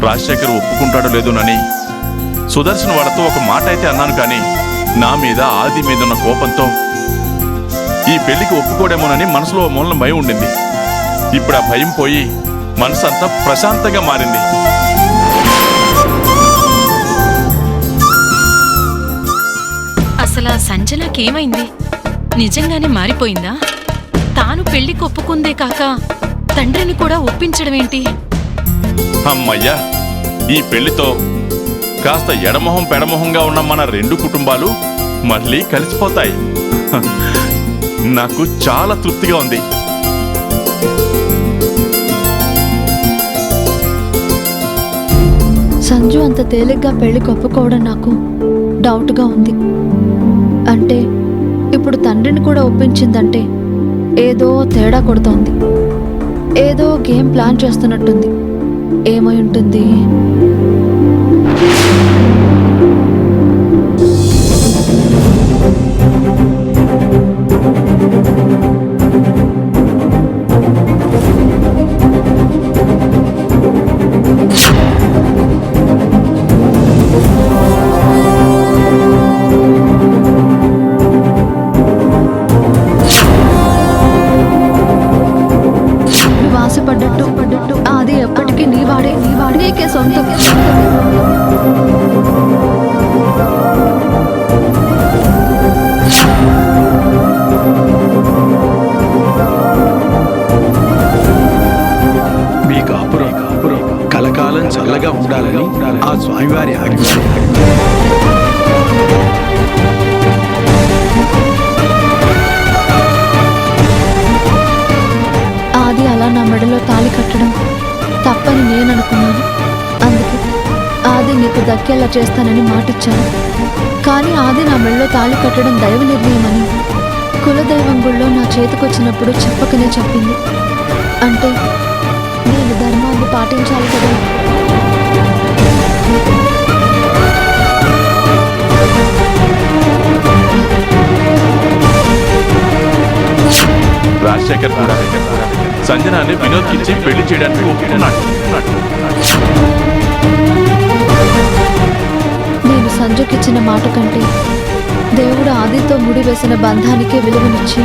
రాజశేఖర్ ఒప్పుకుంటాడో లేదోనని సుదర్శన్ వాళ్లతో ఒక మాట అయితే అన్నాను, కానీ నా మీద ఆది మీద ఉన్న కోపంతో ఈ పెళ్లికి ఒప్పుకోడేమోనని మనసులో మూలన భయం ఉండింది. ఇప్పుడు ఆ భయం పోయి మనసు అంతా ప్రశాంతంగా మారింది. అసలు సంజనకేమైంది? నిజంగానే మారిపోయిందా? తాను పెళ్లికి ఒప్పుకుందే కాక తండ్రిని కూడా ఒప్పించడమేంటి? అమ్మయ్యా, ఈ పెళ్లితో కాస్త ఎడమొహం పెడమొహంగా ఉన్న మన రెండు కుటుంబాలు మళ్ళీ కలిసిపోతాయి. నాకు చాలా తృప్తిగా ఉంది. సంజు అంత తేలిగ్గా పెళ్లి ఒప్పుకోవడం నాకు డౌట్గా ఉంది. అంటే ఇప్పుడు తండ్రిని కూడా ఒప్పించిందంటే ఏదో తేడా కొడుతోంది. ఏదో గేమ్ ప్లాన్ చేస్తున్నట్టుంది. ఏమై ఉంటుంది? పడ్డట్టు అది ఎప్పటికీ నీవాడే నీకే సొంతం. మీ కాపురం కలకాలం చల్లగా ఉండాలని ఆ స్వామివారి ఆజ్ఞ. ఆది అలా నా మెడలో తాళి కట్టడం తప్పని నేను అనుకున్నాను. అందుకే ఆది నీకు దక్కేలా చేస్తానని మాటిచ్చాను. కానీ ఆది నా మెడలో తాళి కట్టడం దైవ నిర్ణయమని కులదైవం గుళ్ళో నా చేతికొచ్చినప్పుడు చెప్పకనే చెప్పింది. అంటే నేను ధర్మాన్ని పాటించాలి కదా. రాజశేఖర్ కూడా సంజనాన్ని వినోద్కి ఇచ్చి పెళ్లి చేయడానికి ఒప్పుకున్నాడు. నేను సంజుకిచ్చిన మాట కంటే దేవుడు ఆదితో ముడివేసిన బంధానికే విలువనిచ్చి